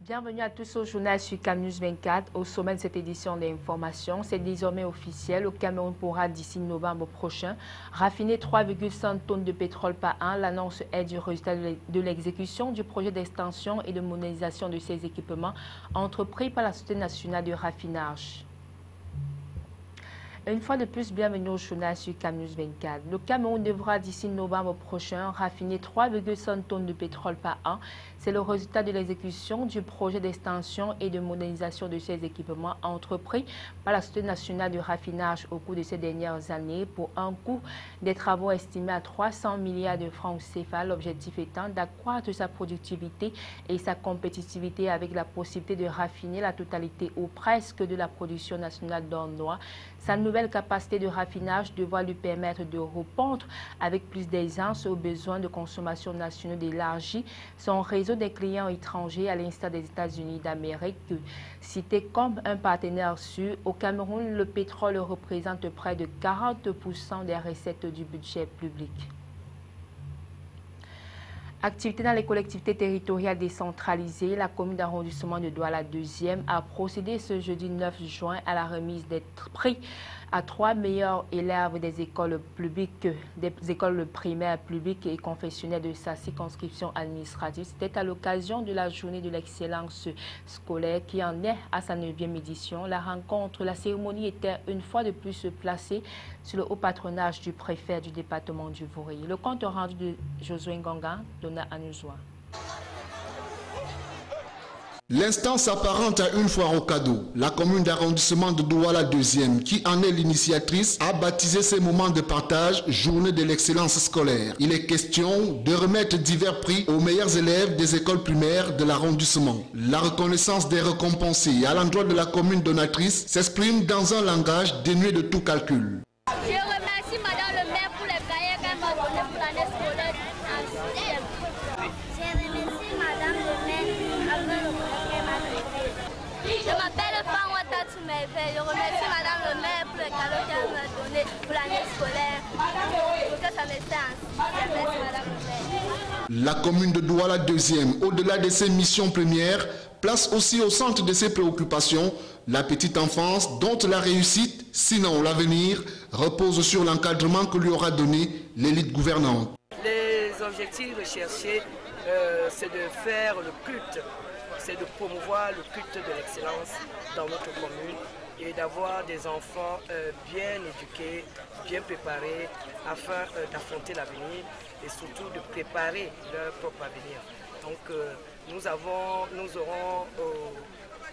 Bienvenue à tous au journal sur CamNews 24. Au sommet de cette édition d'information, c'est désormais officiel. Le Cameroun pourra d'ici novembre prochain raffiner 3,5 tonnes de pétrole par an. L'annonce est du résultat de l'exécution du projet d'extension et de modernisation de ces équipements entrepris par la Société nationale de raffinage. Une fois de plus, bienvenue au journal sur CamNews 24. Le Cameroun devra d'ici novembre prochain raffiner 3,5 tonnes de pétrole par an. C'est le résultat de l'exécution du projet d'extension et de modernisation de ces équipements entrepris par la Société nationale de raffinage au cours de ces dernières années pour un coût des travaux estimé à 300 milliards de francs CFA. L'objectif étant d'accroître sa productivité et sa compétitivité avec la possibilité de raffiner la totalité ou presque de la production nationale d'or noir. Sa nouvelle capacité de raffinage devra lui permettre de répondre avec plus d'aisance aux besoins de consommation nationaux d'élargir son réseau des clients étrangers à l'instar des États-Unis d'Amérique. Cité comme un partenaire sûr, au Cameroun, le pétrole représente près de 40% des recettes du budget public. Activité dans les collectivités territoriales décentralisées, la commune d'arrondissement de Douala 2e a procédé ce jeudi 9 juin à la remise des prix à 3 meilleurs élèves des écoles publiques, des écoles primaires publiques et confessionnelles de sa circonscription administrative. C'était à l'occasion de la journée de l'excellence scolaire qui en est à sa 9e édition. La cérémonie était une fois de plus placée sur le haut patronage du préfet du département du Vouri. Le compte rendu de Josué Ngonga, Donna Anuzwa. L'instant s'apparente à une foire au cadeau. La commune d'arrondissement de Douala 2e, qui en est l'initiatrice, a baptisé ces moments de partage Journée de l'excellence scolaire. Il est question de remettre divers prix aux meilleurs élèves des écoles primaires de l'arrondissement. La reconnaissance des récompensés à l'endroit de la commune donatrice s'exprime dans un langage dénué de tout calcul. Je remercie Madame le maire pour les cahiers qu'elle m'a donnés pour l'année scolaire en 6e. Je remercie Madame le maire avec le qu'elle m'a donné. Je m'appelle Fanwata Tsumeve. Je remercie Madame le maire pour les cadeaux qu'elle m'a donnés pour l'année scolaire. Pour que ça me sert en 6e. Merci Madame le maire. La commune de Douala 2e, au-delà de ses missions premières, place aussi au centre de ses préoccupations la petite enfance dont la réussite, sinon l'avenir, repose sur l'encadrement que lui aura donné l'élite gouvernante. Les objectifs recherchés, c'est de faire le culte, c'est de promouvoir le culte de l'excellence dans notre commune et d'avoir des enfants bien éduqués, bien préparés afin d'affronter l'avenir et surtout de préparer leur propre avenir. Donc nous aurons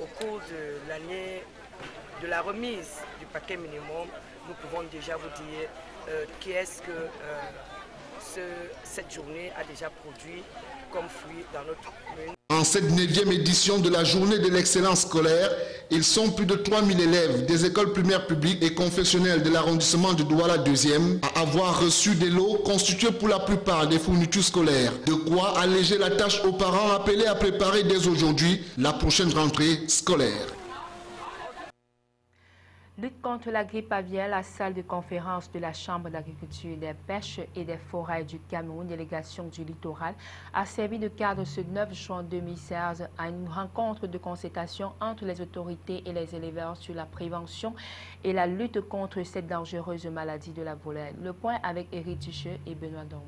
au cours de l'année de la remise du paquet minimum, nous pouvons déjà vous dire qu'est-ce que cette journée a déjà produit comme fruit dans notre commune. En cette 9e édition de la journée de l'excellence scolaire, ils sont plus de 3000 élèves des écoles primaires publiques et confessionnelles de l'arrondissement de Douala 2e à avoir reçu des lots constitués pour la plupart des fournitures scolaires. De quoi alléger la tâche aux parents appelés à préparer dès aujourd'hui la prochaine rentrée scolaire. Lutte contre la grippe aviaire, la salle de conférence de la Chambre d'agriculture, des pêches et des forêts du Cameroun, délégation du littoral, a servi de cadre ce 9 juin 2016 à une rencontre de concertation entre les autorités et les éleveurs sur la prévention et la lutte contre cette dangereuse maladie de la volaille. Le point avec Éric Ticheux et Benoît Dormont.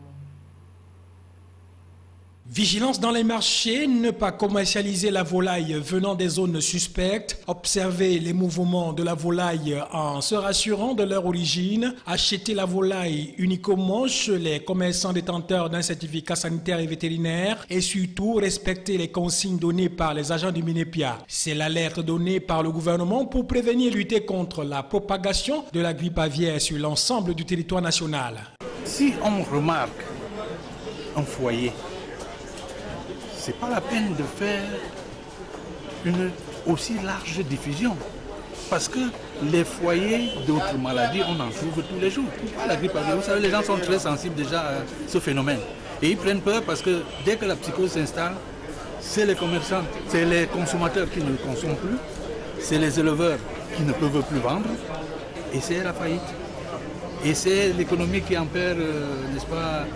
Vigilance dans les marchés, ne pas commercialiser la volaille venant des zones suspectes, observer les mouvements de la volaille en se rassurant de leur origine, acheter la volaille uniquement chez les commerçants détenteurs d'un certificat sanitaire et vétérinaire et surtout respecter les consignes données par les agents du Minepia. C'est l'alerte donnée par le gouvernement pour prévenir et lutter contre la propagation de la grippe aviaire sur l'ensemble du territoire national. Si on remarque un foyer, ce n'est pas la peine de faire une aussi large diffusion. Parce que les foyers d'autres maladies, on en trouve tous les jours. Pas la grippe aviaire. Vous savez, les gens sont très sensibles déjà à ce phénomène. Et ils prennent peur parce que dès que la psychose s'installe, c'est les commerçants, c'est les consommateurs qui ne consomment plus, c'est les éleveurs qui ne peuvent plus vendre, et c'est la faillite. Et c'est l'économie qui en perd, n'est-ce pas,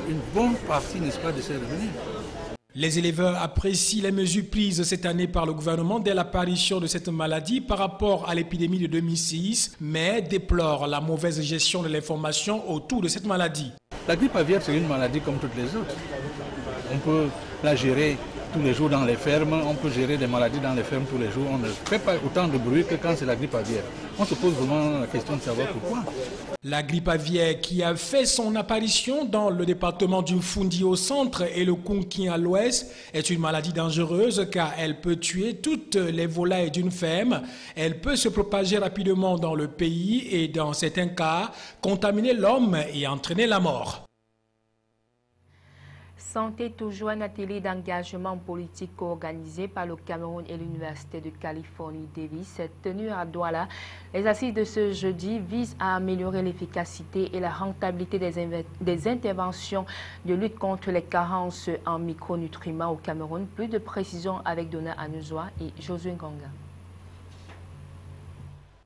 une bonne partie, n'est-ce pas, de ses revenus. Les éleveurs apprécient les mesures prises cette année par le gouvernement dès l'apparition de cette maladie par rapport à l'épidémie de 2006, mais déplorent la mauvaise gestion de l'information autour de cette maladie. La grippe aviaire, c'est une maladie comme toutes les autres. On peut la gérer tous les jours dans les fermes, on peut gérer des maladies dans les fermes tous les jours. On ne fait pas autant de bruit que quand c'est la grippe aviaire. On se pose vraiment la question de savoir pourquoi. La grippe aviaire qui a fait son apparition dans le département du Foundi au centre et le Kounkin à l'ouest est une maladie dangereuse car elle peut tuer toutes les volailles d'une ferme. Elle peut se propager rapidement dans le pays et dans certains cas contaminer l'homme et entraîner la mort. Santé toujours, un atelier d'engagement politique organisé par le Cameroun et l'Université de Californie Davis s'est tenu à Douala. Les assises de ce jeudi visent à améliorer l'efficacité et la rentabilité des interventions de lutte contre les carences en micronutriments au Cameroun. Plus de précisions avec Donna Anouzoa et Josué Ngonga.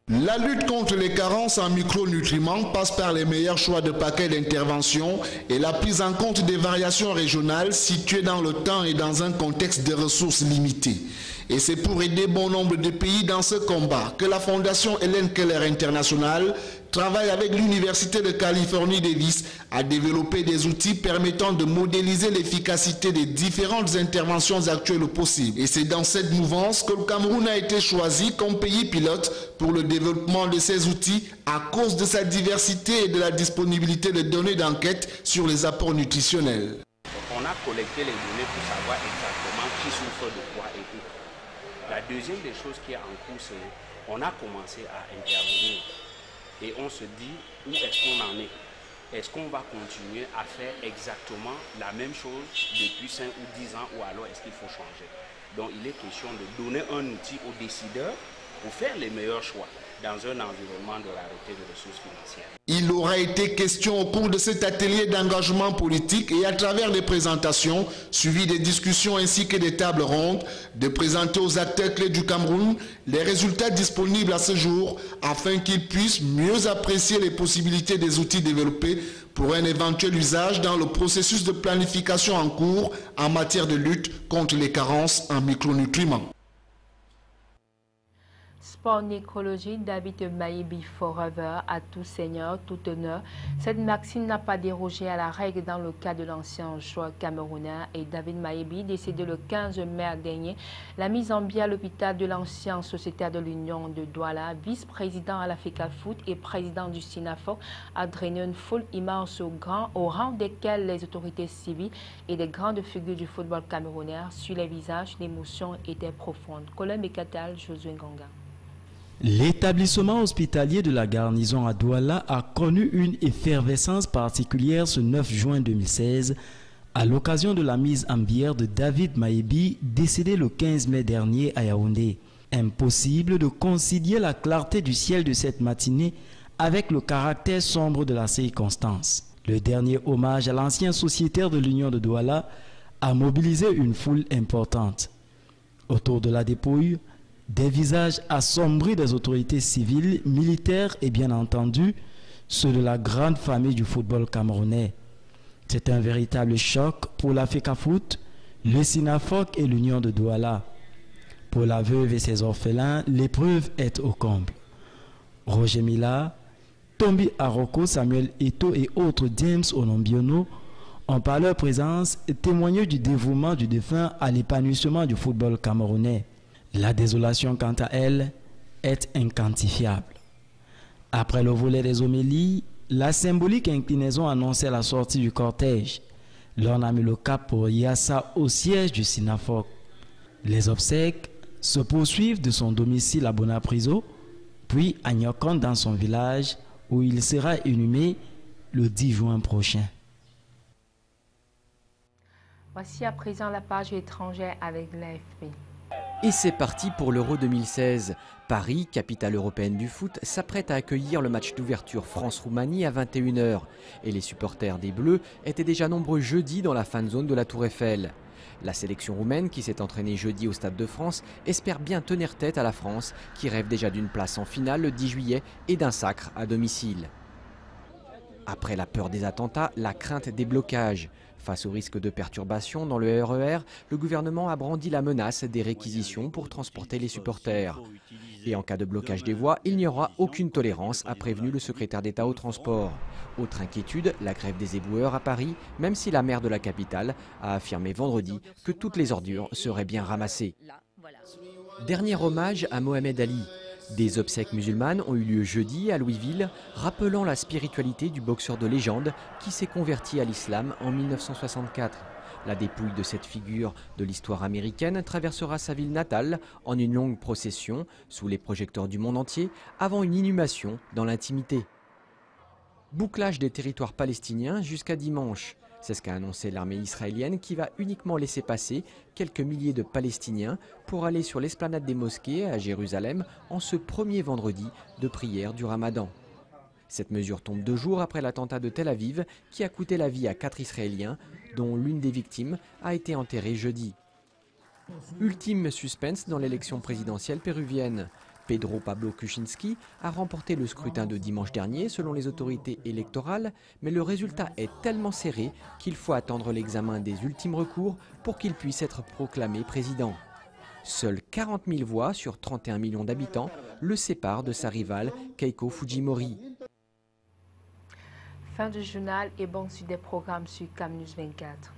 La lutte contre les carences en micronutriments passe par les meilleurs choix de paquets d'intervention et la prise en compte des variations régionales situées dans le temps et dans un contexte de ressources limitées. Et c'est pour aider bon nombre de pays dans ce combat que la Fondation Hélène Keller International travaille avec l'Université de Californie Davis à développer des outils permettant de modéliser l'efficacité des différentes interventions actuelles possibles. Et c'est dans cette mouvance que le Cameroun a été choisi comme pays pilote pour le développement de ces outils à cause de sa diversité et de la disponibilité de données d'enquête sur les apports nutritionnels. On a collecté les données pour savoir exactement qui souffre de quoi et où. La deuxième des choses qui est en cours, c'est qu'on a commencé à intervenir et on se dit où est-ce qu'on en est. Est-ce qu'on va continuer à faire exactement la même chose depuis 5 ou 10 ans ou alors est-ce qu'il faut changer? Donc il est question de donner un outil aux décideurs pour faire les meilleurs choix dans un environnement de rareté de ressources financières. Il aura été question au cours de cet atelier d'engagement politique et à travers les présentations, suivies des discussions ainsi que des tables rondes, de présenter aux acteurs clés du Cameroun les résultats disponibles à ce jour afin qu'ils puissent mieux apprécier les possibilités des outils développés pour un éventuel usage dans le processus de planification en cours en matière de lutte contre les carences en micronutriments. Sport nécrologie, David Mayebi Forever, à tout seigneur, tout honneur. Cette maxime n'a pas dérogé à la règle dans le cas de l'ancien joueur camerounais et David Mayebi, décédé le 15 mai dernier. La mise en biais à l'hôpital de l'ancien sociétaire de l'Union de Douala, vice-président à l'Africa Foot et président du SINAFOC, a drainé une foule immense au rang desquels les autorités civiles et des grandes figures du football camerounais. Sur les visages, l'émotion était profonde. Colin Bekatal, Josué Ngonga. L'établissement hospitalier de la garnison à Douala a connu une effervescence particulière ce 9 juin 2016 à l'occasion de la mise en bière de David Mayebi, décédé le 15 mai dernier à Yaoundé. Impossible de concilier la clarté du ciel de cette matinée avec le caractère sombre de la circonstance. Le dernier hommage à l'ancien sociétaire de l'Union de Douala a mobilisé une foule importante. Autour de la dépouille, des visages assombris des autorités civiles, militaires et bien entendu ceux de la grande famille du football camerounais. C'est un véritable choc pour l'Africa Foot, le SINAFOC et l'Union de Douala. Pour la veuve et ses orphelins, l'épreuve est au comble. Roger Mila, Tombi Aroko, Samuel Eto'o et autres James Onombiono ont par leur présence témoigné du dévouement du défunt à l'épanouissement du football camerounais. La désolation, quant à elle, est inquantifiable. Après le volet des homélies, la symbolique inclinaison annonçait la sortie du cortège. L'on a mis le cap pour Yassa au siège du SINAFOC. Les obsèques se poursuivent de son domicile à Bonapriso, puis à Nyokon dans son village, où il sera inhumé le 10 juin prochain. Voici à présent la page étrangère avec l'AFP. Et c'est parti pour l'Euro 2016. Paris, capitale européenne du foot, s'apprête à accueillir le match d'ouverture France-Roumanie à 21 h. Et les supporters des Bleus étaient déjà nombreux jeudi dans la fan zone de la Tour Eiffel. La sélection roumaine, qui s'est entraînée jeudi au Stade de France, espère bien tenir tête à la France, qui rêve déjà d'une place en finale le 10 juillet et d'un sacre à domicile. Après la peur des attentats, la crainte des blocages. Face au risque de perturbation dans le RER, le gouvernement a brandi la menace des réquisitions pour transporter les supporters. Et en cas de blocage des voies, il n'y aura aucune tolérance, a prévenu le secrétaire d'État au transport. Autre inquiétude, la grève des éboueurs à Paris, même si la maire de la capitale a affirmé vendredi que toutes les ordures seraient bien ramassées. Dernier hommage à Mohamed Ali. Des obsèques musulmanes ont eu lieu jeudi à Louisville, rappelant la spiritualité du boxeur de légende qui s'est converti à l'islam en 1964. La dépouille de cette figure de l'histoire américaine traversera sa ville natale en une longue procession sous les projecteurs du monde entier avant une inhumation dans l'intimité. Bouclage des territoires palestiniens jusqu'à dimanche. C'est ce qu'a annoncé l'armée israélienne qui va uniquement laisser passer quelques milliers de Palestiniens pour aller sur l'esplanade des mosquées à Jérusalem en ce premier vendredi de prière du Ramadan. Cette mesure tombe 2 jours après l'attentat de Tel Aviv qui a coûté la vie à 4 Israéliens, dont l'une des victimes a été enterrée jeudi. Ultime suspense dans l'élection présidentielle péruvienne. Pedro Pablo Kuczynski a remporté le scrutin de dimanche dernier selon les autorités électorales, mais le résultat est tellement serré qu'il faut attendre l'examen des ultimes recours pour qu'il puisse être proclamé président. Seules 40 000 voix sur 31 millions d'habitants le séparent de sa rivale Keiko Fujimori. Fin du journal et bonne suite des programmes sur CAMnews 24.